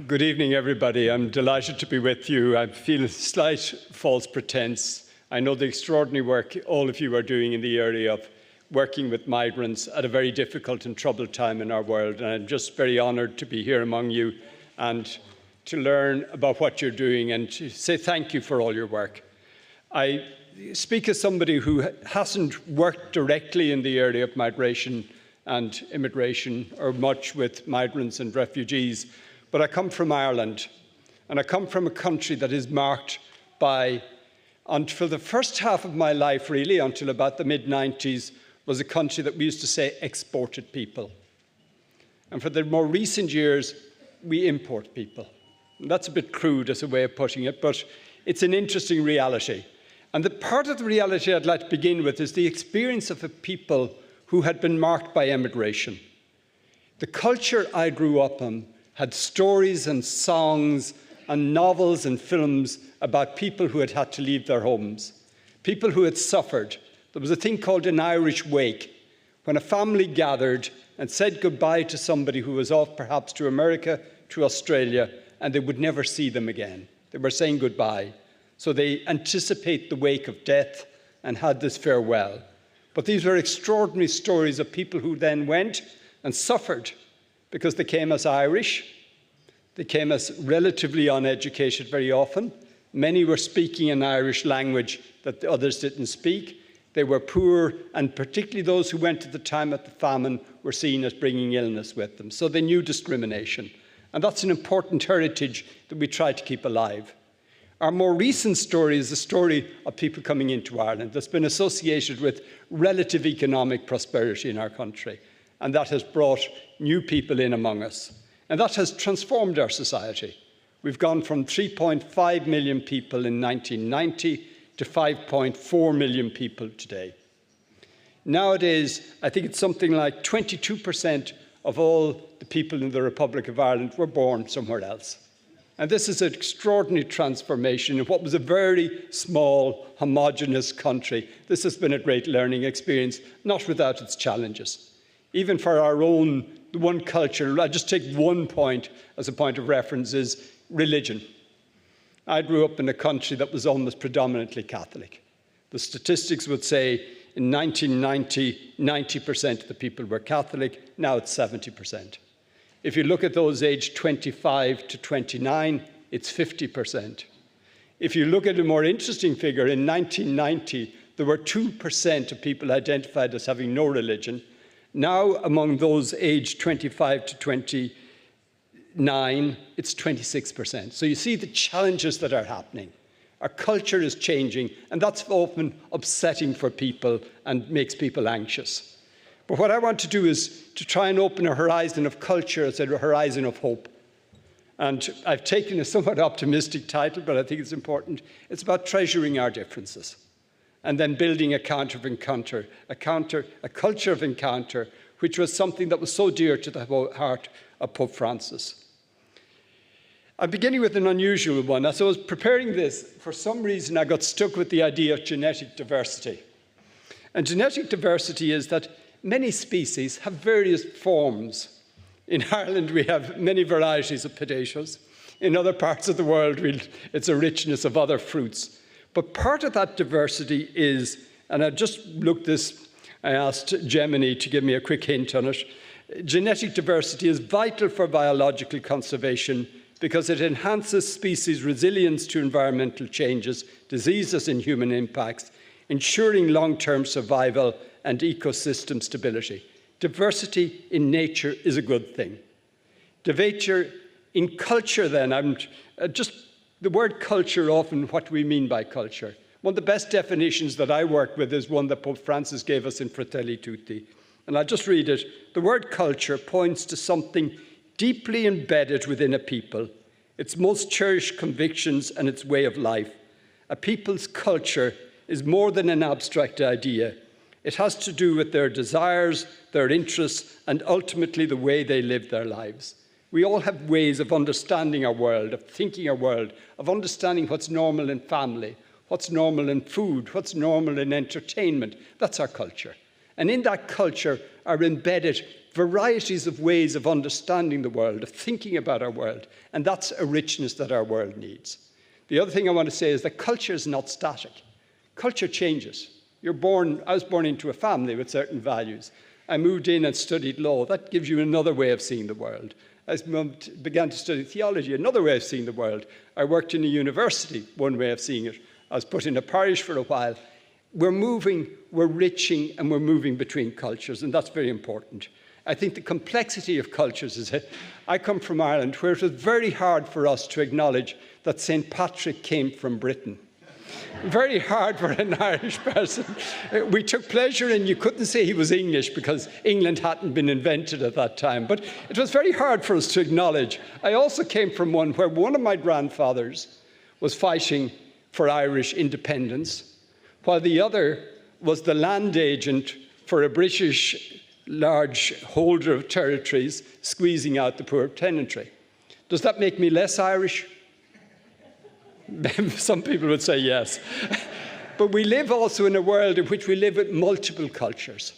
Good evening, everybody. I'm delighted to be with you. I feel a slight false pretense. I know the extraordinary work all of you are doing in the area of working with migrants at a very difficult and troubled time in our world. And I'm just very honoured to be here among you and to learn about what you're doing and to say thank you for all your work. I speak as somebody who hasn't worked directly in the area of migration and immigration or much with migrants and refugees. But I come from Ireland, and I come from a country that is marked by, until the first half of my life really, until about the mid-90s, was a country that we used to say exported people. And for the more recent years, we import people. And that's a bit crude as a way of putting it, but it's an interesting reality. And the part of the reality I'd like to begin with is the experience of a people who had been marked by emigration. The culture I grew up in had stories and songs and novels and films about people who had to leave their homes, people who had suffered. There was a thing called an Irish wake, when a family gathered and said goodbye to somebody who was off perhaps to America, to Australia, and they would never see them again. They were saying goodbye. So they anticipate the wake of death and had this farewell. But these were extraordinary stories of people who then went and suffered, because they came as Irish, they came as relatively uneducated very often. Many were speaking an Irish language that the others didn't speak. They were poor, and particularly those who went at the time of the famine were seen as bringing illness with them. So they knew discrimination. And that's an important heritage that we try to keep alive. Our more recent story is the story of people coming into Ireland that's been associated with relative economic prosperity in our country. And that has brought new people in among us. And that has transformed our society. We've gone from 3.5 million people in 1990 to 5.4 million people today. Nowadays, I think it's something like 22% of all the people in the Republic of Ireland were born somewhere else. And this is an extraordinary transformation in what was a very small, homogeneous country. This has been a great learning experience, not without its challenges. Even for our own, the one culture, I'll just take one point as a point of reference, is religion. I grew up in a country that was almost predominantly Catholic. The statistics would say in 1990, 90% of the people were Catholic. Now it's 70%. If you look at those aged 25 to 29, it's 50%. If you look at a more interesting figure, in 1990, there were 2% of people identified as having no religion. Now, among those aged 25 to 29, it's 26%. So you see the challenges that are happening. Our culture is changing, and that's often upsetting for people and makes people anxious. But what I want to do is to try and open a horizon of culture as a horizon of hope. And I've taken a somewhat optimistic title, but I think it's important. It's about treasuring our differences, and then building a culture of encounter, which was something that was so dear to the heart of Pope Francis. I'm beginning with an unusual one. As I was preparing this, for some reason I got stuck with the idea of genetic diversity. And genetic diversity is that many species have various forms. In Ireland, we have many varieties of potatoes. In other parts of the world, it's a richness of other fruits. But part of that diversity is, and I just looked this, I asked Gemini to give me a quick hint on it. Genetic diversity is vital for biological conservation because it enhances species' resilience to environmental changes, diseases, and human impacts, ensuring long-term survival and ecosystem stability. Diversity in nature is a good thing. Diversity in culture, then, the word culture, often what do we mean by culture? One of the best definitions that I work with is one that Pope Francis gave us in Fratelli Tutti. And I'll just read it. The word culture points to something deeply embedded within a people, its most cherished convictions and its way of life. A people's culture is more than an abstract idea. It has to do with their desires, their interests, and ultimately the way they live their lives. We all have ways of understanding our world, of thinking our world, of understanding what's normal in family, what's normal in food, what's normal in entertainment. That's our culture. And in that culture are embedded varieties of ways of understanding the world, of thinking about our world, and that's a richness that our world needs. The other thing I want to say is that culture is not static. Culture changes. I was born into a family with certain values. I moved in and studied law. That gives you another way of seeing the world. I began to study theology, another way of seeing the world. I worked in a university, one way of seeing it. I was put in a parish for a while. We're moving, we're riching, and we're moving between cultures, and that's very important. I think the complexity of cultures is that I come from Ireland, where it was very hard for us to acknowledge that St. Patrick came from Britain. Very hard for an Irish person. We took pleasure in, you couldn't say he was English because England hadn't been invented at that time, but it was very hard for us to acknowledge. I also came from one where one of my grandfathers was fighting for Irish independence, while the other was the land agent for a British large holder of territories squeezing out the poor tenantry. Does that make me less Irish? Some people would say yes. But we live also in a world in which we live with multiple cultures.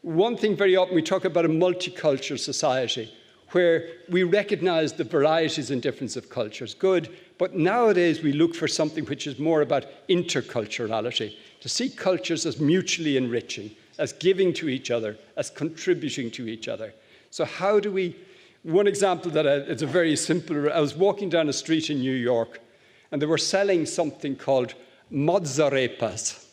One thing very often we talk about a multicultural society where we recognize the varieties and difference of cultures. Good, but nowadays we look for something which is more about interculturality, to see cultures as mutually enriching, as giving to each other, as contributing to each other. So how do we, one example that it's a very simple, I was walking down a street in New York and they were selling something called mozzarepas.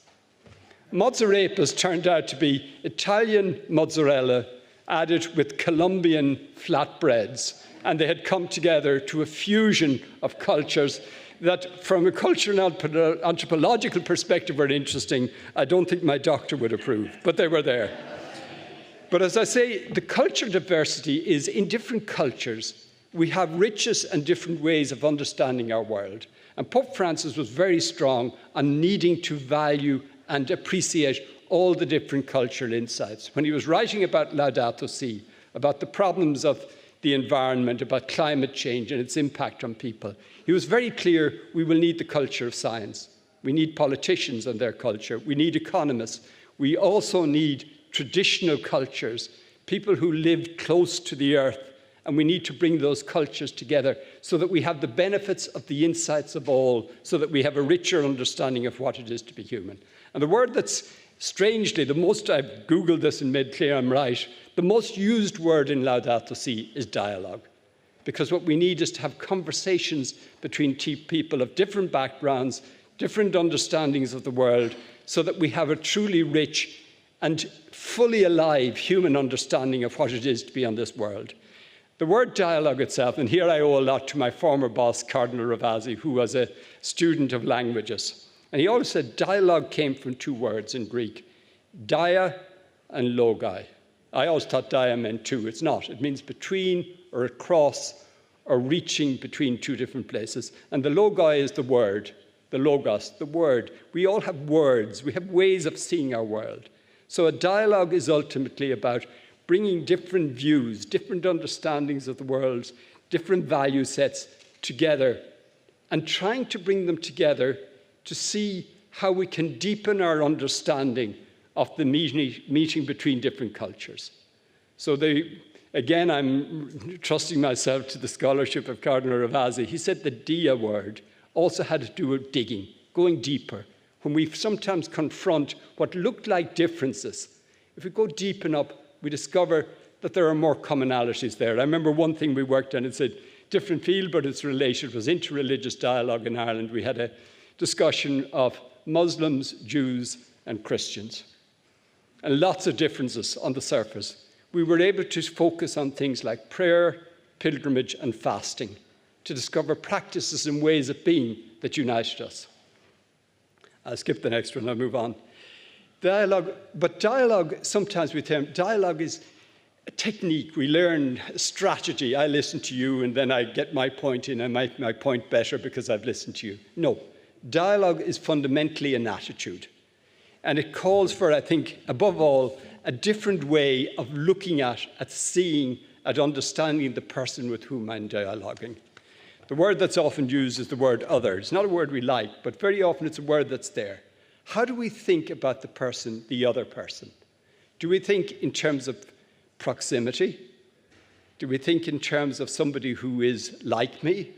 Mozzarepas turned out to be Italian mozzarella added with Colombian flatbreads, and they had come together to a fusion of cultures that, from a cultural and anthropological perspective, were interesting. I don't think my doctor would approve, but they were there. But as I say, the cultural diversity is in different cultures. We have riches and different ways of understanding our world. And Pope Francis was very strong on needing to value and appreciate all the different cultural insights. When he was writing about Laudato Si, about the problems of the environment, about climate change and its impact on people, he was very clear we will need the culture of science. We need politicians and their culture. We need economists. We also need traditional cultures, people who lived close to the earth, and we need to bring those cultures together so that we have the benefits of the insights of all, so that we have a richer understanding of what it is to be human. And the word that's strangely, the most, I've Googled this and made clear I'm right, the most used word in Laudato Si is dialogue. Because what we need is to have conversations between people of different backgrounds, different understandings of the world, so that we have a truly rich and fully alive human understanding of what it is to be on this world. The word dialogue itself, and here I owe a lot to my former boss, Cardinal Ravasi, who was a student of languages. And he always said dialogue came from two words in Greek, dia and logai. I always thought dia meant two. It's not. It means between or across or reaching between two different places. And the logai is the word, the logos, the word. We all have words. We have ways of seeing our world. So a dialogue is ultimately about bringing different views, different understandings of the world, different value sets together, and trying to bring them together to see how we can deepen our understanding of the meeting between different cultures. So again, I'm trusting myself to the scholarship of Cardinal Ravasi. He said the dia word also had to do with digging, going deeper. When we sometimes confront what looked like differences, if we go deep enough, we discover that there are more commonalities there. I remember one thing we worked on, it's a different field, but it's related. It was interreligious dialogue in Ireland. We had a discussion of Muslims, Jews, and Christians, and lots of differences on the surface. We were able to focus on things like prayer, pilgrimage, and fasting to discover practices and ways of being that united us. I'll skip the next one, I'll move on. Dialogue, but dialogue, sometimes we think dialogue is a technique. We learn a strategy. I listen to you and then I get my point in. I make my point better because I've listened to you. No, dialogue is fundamentally an attitude. And it calls for, I think, above all, a different way of looking at seeing, at understanding the person with whom I'm dialoguing. The word that's often used is the word other. It's not a word we like, but very often it's a word that's there. How do we think about the person, the other person? Do we think in terms of proximity? Do we think in terms of somebody who is like me,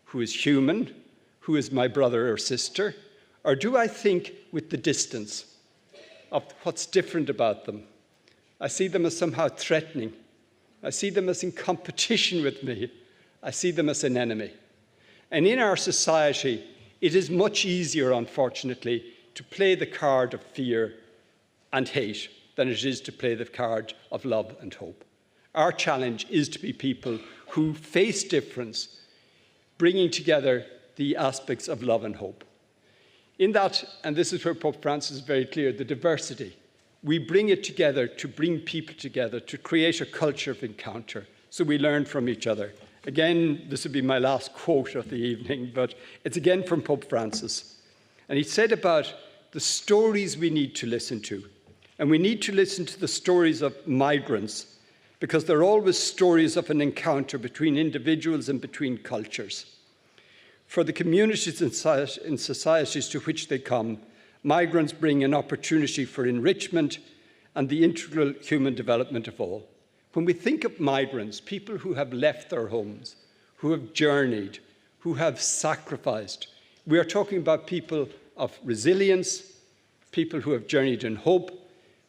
who is human, who is my brother or sister? Or do I think with the distance of what's different about them? I see them as somehow threatening. I see them as in competition with me. I see them as an enemy. And in our society, it is much easier, unfortunately, to play the card of fear and hate than it is to play the card of love and hope. Our challenge is to be people who face difference, bringing together the aspects of love and hope. In that, and this is where Pope Francis is very clear, the diversity, we bring it together to bring people together, to create a culture of encounter, so we learn from each other. Again, this would be my last quote of the evening, but it's again from Pope Francis. And he said about the stories we need to listen to. And we need to listen to the stories of migrants, because they're always stories of an encounter between individuals and between cultures. For the communities and societies to which they come, migrants bring an opportunity for enrichment and the integral human development of all. When we think of migrants, people who have left their homes, who have journeyed, who have sacrificed, we are talking about people of resilience, people who have journeyed in hope,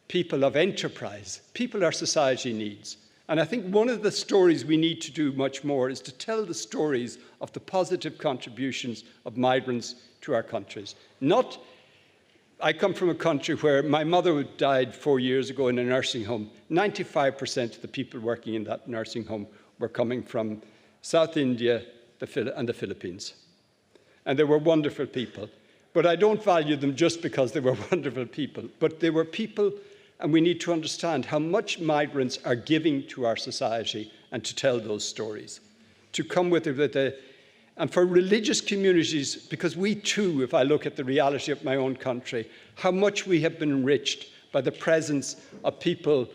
people of enterprise, people our society needs. And I think one of the stories we need to do much more is to tell the stories of the positive contributions of migrants to our countries. I come from a country where my mother died 4 years ago in a nursing home. 95% of the people working in that nursing home were coming from South India and the Philippines. And they were wonderful people. But I don't value them just because they were wonderful people. But they were people, and we need to understand how much migrants are giving to our society and to tell those stories. To come with it, and for religious communities, because we too, if I look at the reality of my own country, how much we have been enriched by the presence of people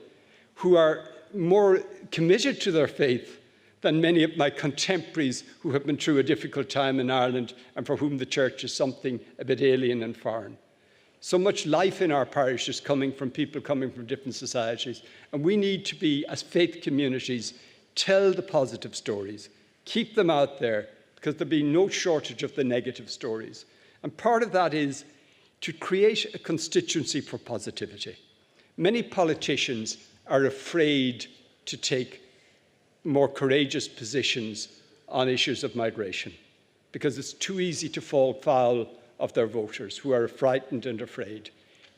who are more committed to their faith than many of my contemporaries who have been through a difficult time in Ireland and for whom the church is something a bit alien and foreign. So much life in our parish is coming from people coming from different societies, and we need to be, as faith communities, tell the positive stories, keep them out there, because there'll be no shortage of the negative stories. And part of that is to create a constituency for positivity. Many politicians are afraid to take more courageous positions on issues of migration because it's too easy to fall foul of their voters who are frightened and afraid.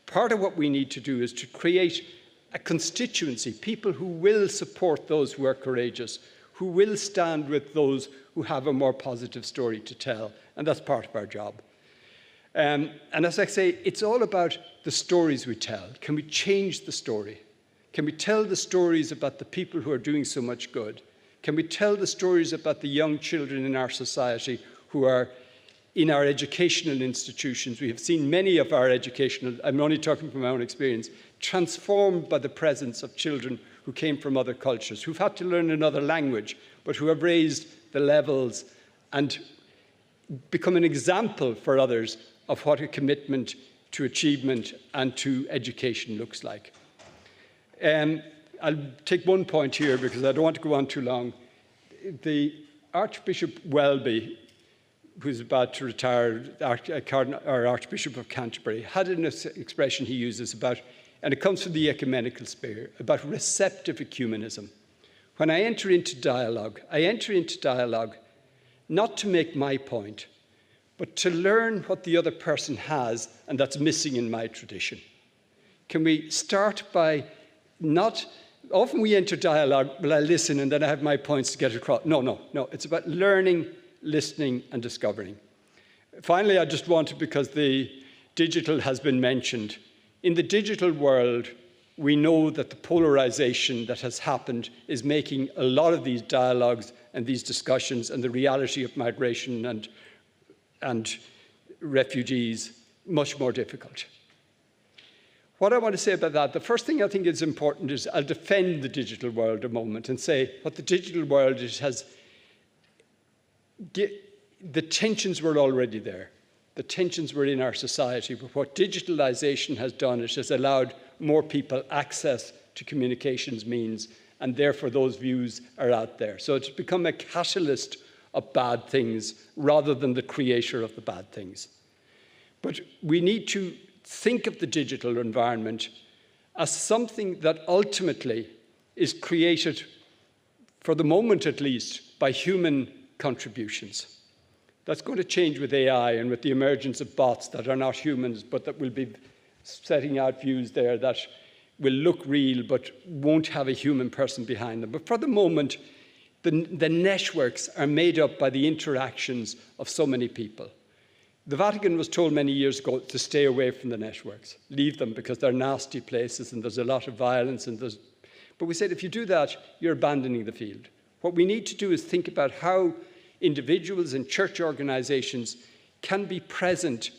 Part of what we need to do is to create a constituency, people who will support those who are courageous, who will stand with those who have a more positive story to tell, and that's part of our job. And as I say, it's all about the stories we tell. Can we change the story? Can we tell the stories about the people who are doing so much good? Can we tell the stories about the young children in our society who are in our educational institutions? We have seen many of our educational, I'm only talking from my own experience, transformed by the presence of children who came from other cultures, who've had to learn another language, but who have raised the levels and become an example for others of what a commitment to achievement and to education looks like. I'll take one point here because I don't want to go on too long. The Archbishop Welby, who's about to retire, our Archbishop of Canterbury, had an expression he uses about, and it comes from the ecumenical sphere, about receptive ecumenism. When I enter into dialogue not to make my point, but to learn what the other person has and that's missing in my tradition. Can we start by often we enter dialogue, well, I listen and then I have my points to get across. No, it's about learning, listening and discovering. Finally, I just wanted, because the digital has been mentioned, in the digital world, we know that the polarization that has happened is making a lot of these dialogues and these discussions and the reality of migration and refugees much more difficult. What I want to say about that, the first thing I think is important is I'll defend the digital world a moment and say what the digital world the tensions were already there. The tensions were in our society, but what digitalization has done is has allowed more people access to communications means and therefore those views are out there. So it's become a catalyst of bad things rather than the creator of the bad things. But we need to think of the digital environment as something that ultimately is created, for the moment at least, by human contributions. That's going to change with AI and with the emergence of bots that are not humans, but that will be setting out views there that will look real but won't have a human person behind them. But for the moment, the networks are made up by the interactions of so many people. The Vatican was told many years ago to stay away from the networks, leave them because they're nasty places and there's a lot of violence. But we said, if you do that, you're abandoning the field. What we need to do is think about how individuals and church organizations can be present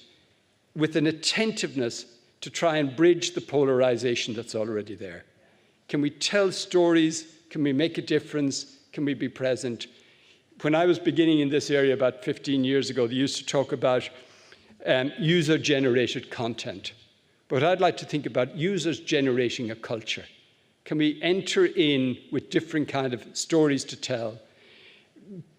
with an attentiveness to try and bridge the polarization that's already there. Can we tell stories? Can we make a difference? Can we be present? When I was beginning in this area about 15 years ago, they used to talk about user-generated content. But I'd like to think about users generating a culture. Can we enter in with different kind of stories to tell?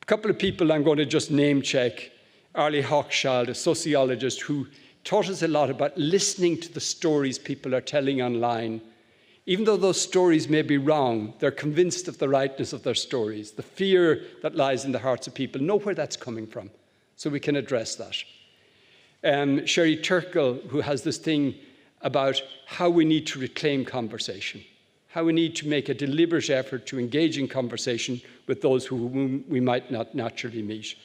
A couple of people I'm going to just name check. Arlie Hochschild, a sociologist who taught us a lot about listening to the stories people are telling online. Even though those stories may be wrong, they're convinced of the rightness of their stories. The fear that lies in the hearts of people, know where that's coming from, so we can address that. Sherry Turkle, who has this thing about how we need to reclaim conversation, how we need to make a deliberate effort to engage in conversation with those whom we might not naturally meet.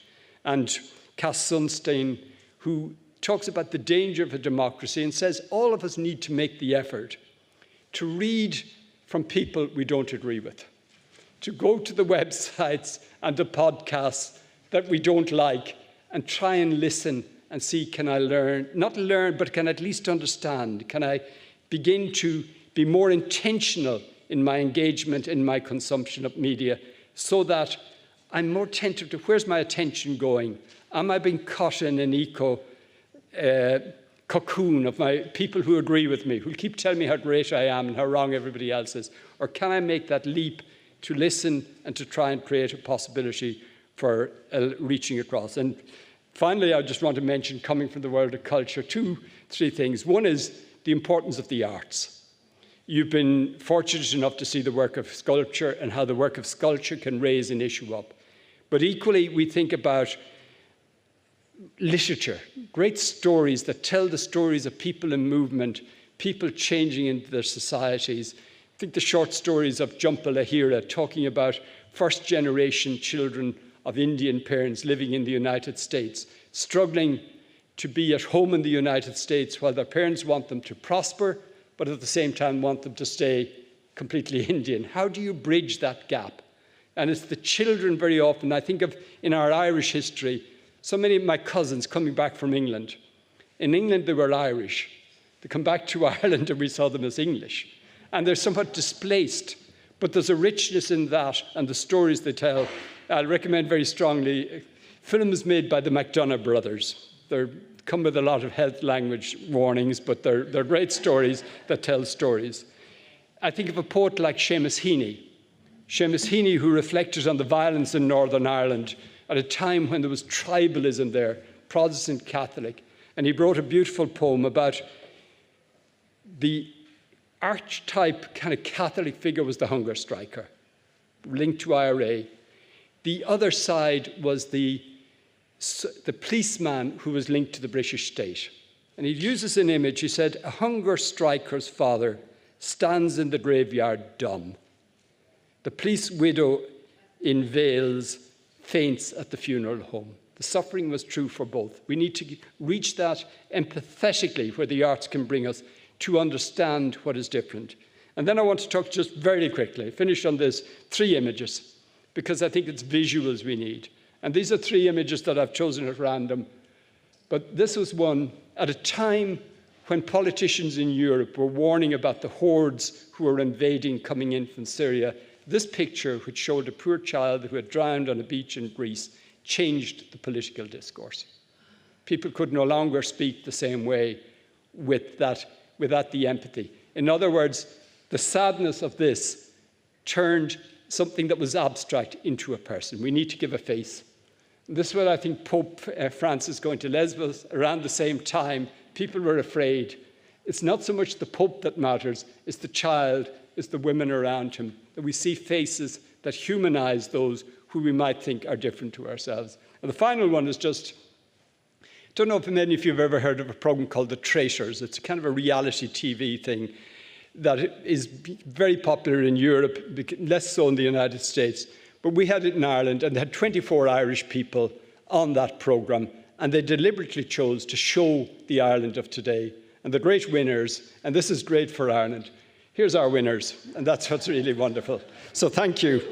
And Cass Sunstein, who talks about the danger of a democracy and says all of us need to make the effort to read from people we don't agree with, to go to the websites and the podcasts that we don't like and try and listen and see, can I learn, not learn, but can I at least understand? Can I begin to be more intentional in my engagement, in my consumption of media, so that I'm more attentive to where's my attention going? Am I being caught in an cocoon of my people who agree with me, who keep telling me how great I am and how wrong everybody else is? Or can I make that leap to listen and to try and create a possibility for reaching across? And finally, I just want to mention, coming from the world of culture, three things. One is the importance of the arts. You've been fortunate enough to see the work of sculpture and how the work of sculpture can raise an issue up. But equally, we think about literature, great stories that tell the stories of people in movement, people changing into their societies. I think the short stories of Jhumpa Lahira talking about first-generation children of Indian parents living in the United States, struggling to be at home in the United States while their parents want them to prosper, but at the same time want them to stay completely Indian. How do you bridge that gap? And it's the children very often. I think of in our Irish history, so many of my cousins coming back from England. In England, they were Irish. They come back to Ireland and we saw them as English. And they're somewhat displaced, but there's a richness in that and the stories they tell. I'll recommend very strongly films made by the McDonough brothers. They're come with a lot of health language warnings, but they're great stories that tell stories. I think of a poet like Seamus Heaney. Seamus Heaney, who reflected on the violence in Northern Ireland at a time when there was tribalism there, Protestant Catholic. And he wrote a beautiful poem about the archetype kind of Catholic figure was the hunger striker, linked to IRA. The other side was the policeman who was linked to the British state. And he uses an image. He said, a hunger striker's father stands in the graveyard dumb. The police widow in veils faints at the funeral home. The suffering was true for both. We need to reach that empathetically where the arts can bring us to understand what is different. And then I want to talk just very quickly, finish on this, 3 images, because I think it's visuals we need. And these are 3 images that I've chosen at random. But this was one at a time when politicians in Europe were warning about the hordes who were invading coming in from Syria. This picture, which showed a poor child who had drowned on a beach in Greece, changed the political discourse. People could no longer speak the same way without the empathy. In other words, the sadness of this turned something that was abstract into a person. We need to give a face. This is what I think Pope Francis going to Lesbos around the same time. People were afraid. It's not so much the Pope that matters, it's the child, it's the women around him, that we see faces that humanize those who we might think are different to ourselves. And the final one is just, I don't know if many of you have ever heard of a program called The Traitors. It's kind of a reality TV thing that is very popular in Europe, less so in the United States. But we had it in Ireland, and they had 24 Irish people on that program, and they deliberately chose to show the Ireland of today. And the great winners, and this is great for Ireland. Here's our winners, and that's what's really wonderful. So thank you.